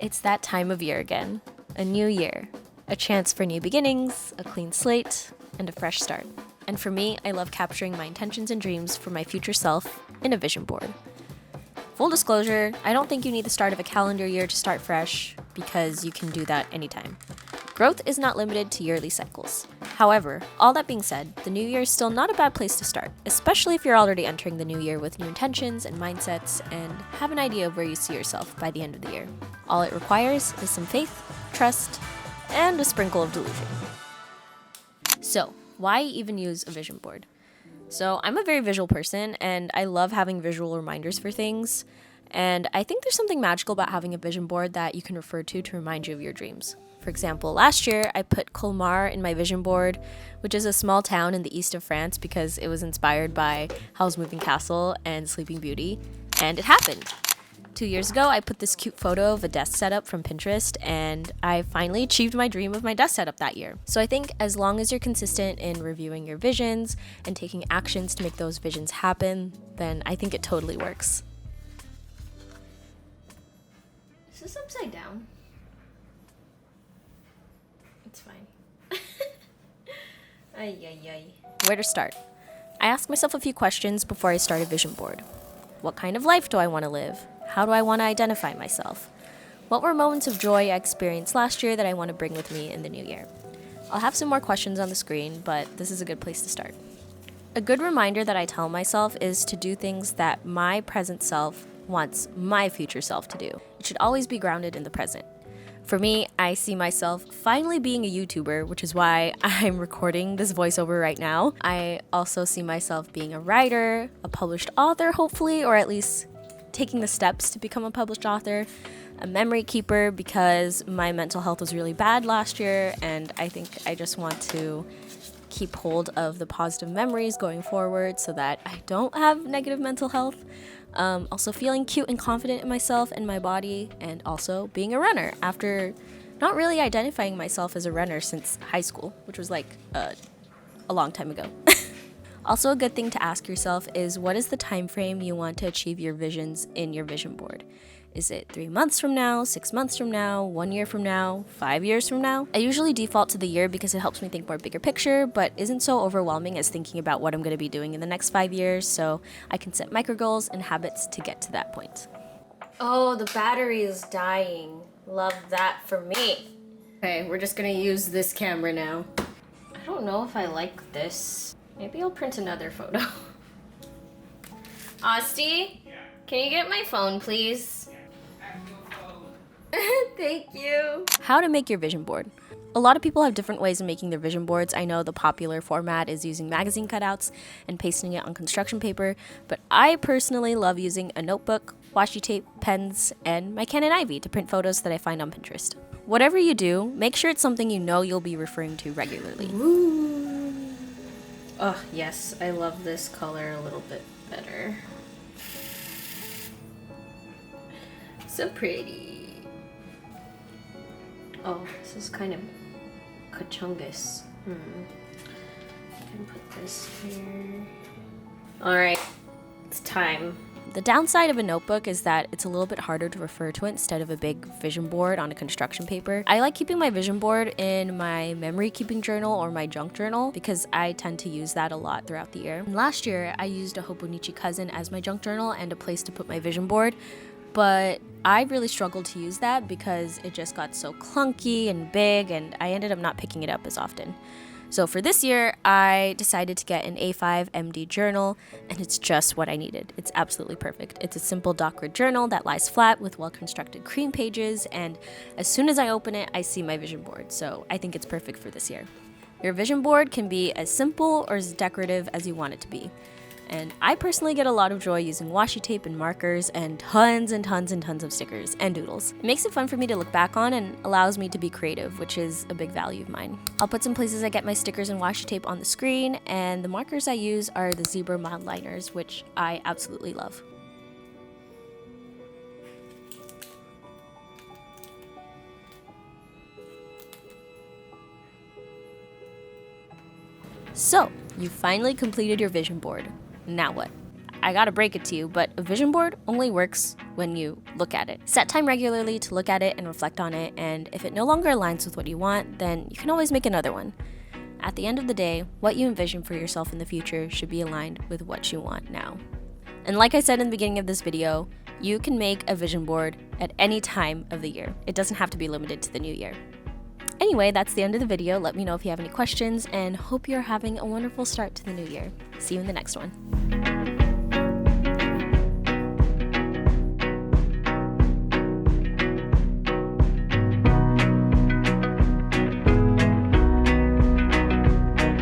It's that time of year again. A new year. A chance for new beginnings, a clean slate, and a fresh start. And for me, I love capturing my intentions and dreams for my future self in a vision board. Full disclosure, I don't think you need the start of a calendar year to start fresh, because you can do that anytime. Growth is not limited to yearly cycles. However, all that being said, the new year is still not a bad place to start, especially if you're already entering the new year with new intentions and mindsets and have an idea of where you see yourself by the end of the year. All it requires is some faith, trust, and a sprinkle of delusion. So, why even use a vision board? So, I'm a very visual person, and I love having visual reminders for things. And I think there's something magical about having a vision board that you can refer to remind you of your dreams. For example, last year I put Colmar in my vision board, which is a small town in the east of France, because it was inspired by Howl's Moving Castle and Sleeping Beauty, and it happened. 2 years ago, I put this cute photo of a desk setup from Pinterest, and I finally achieved my dream of my desk setup that year. So I think as long as you're consistent in reviewing your visions and taking actions to make those visions happen, then I think it totally works. Is this upside down? It's fine. Ay, ay, ay. Where to start? I ask myself a few questions before I start a vision board. What kind of life do I want to live? How do I want to identify myself? What were moments of joy I experienced last year that I want to bring with me in the new year? I'll have some more questions on the screen, but this is a good place to start. A good reminder that I tell myself is to do things that my present self wants my future self to do. It should always be grounded in the present. For me, I see myself finally being a YouTuber, which is why I'm recording this voiceover right now. I also see myself being a writer, a published author, hopefully, or at least taking the steps to become a published author, a memory keeper, because my mental health was really bad last year, and I think I just want to keep hold of the positive memories going forward so that I don't have negative mental health. Also feeling cute and confident in myself and my body, and also being a runner after not really identifying myself as a runner since high school, which was like a long time ago. Also, a good thing to ask yourself is, what is the time frame you want to achieve your visions in your vision board? Is it 3 months from now, 6 months from now, 1 year from now, 5 years from now? I usually default to the year because it helps me think more bigger picture, but isn't so overwhelming as thinking about what I'm going to be doing in the next 5 years, so I can set micro goals and habits to get to that point. Oh, the battery is dying. Love that for me. Okay, we're just going to use this camera now. I don't know if I like this. Maybe I'll print another photo. Asti? Yeah. Can you get my phone, please? Thank you. How to make your vision board. A lot of people have different ways of making their vision boards. I know the popular format is using magazine cutouts and pasting it on construction paper, but I personally love using a notebook, washi tape, pens, and my Canon Ivy to print photos that I find on Pinterest. Whatever you do, make sure it's something you know you'll be referring to regularly. Ooh. Oh, yes, I love this color a little bit better. So pretty. Oh, this is kind of kachungus. I can put this here. Alright, it's time. The downside of a notebook is that it's a little bit harder to refer to it instead of a big vision board on a construction paper. I like keeping my vision board in my memory keeping journal or my junk journal because I tend to use that a lot throughout the year. And last year, I used a Hobonichi cousin as my junk journal and a place to put my vision board. But I really struggled to use that because it just got so clunky and big, and I ended up not picking it up as often. So for this year, I decided to get an A5 MD journal, and it's just what I needed. It's absolutely perfect. It's a simple doc grid journal that lies flat with well-constructed cream pages, and as soon as I open it, I see my vision board. So I think it's perfect for this year. Your vision board can be as simple or as decorative as you want it to be. And I personally get a lot of joy using washi tape and markers and tons and tons and tons of stickers and doodles. It makes it fun for me to look back on and allows me to be creative, which is a big value of mine. I'll put some places I get my stickers and washi tape on the screen, and the markers I use are the zebra milldliners, which I absolutely love. So, you finally completed your vision board. Now what? I gotta break it to you, but a vision board only works when you look at it. Set time regularly to look at it and reflect on it, and if it no longer aligns with what you want, then you can always make another one. At the end of the day, what you envision for yourself in the future should be aligned with what you want now. And like I said in the beginning of this video, you can make a vision board at any time of the year. It doesn't have to be limited to the new year. Anyway, that's the end of the video. Let me know if you have any questions, and hope you're having a wonderful start to the new year. See you in the next one.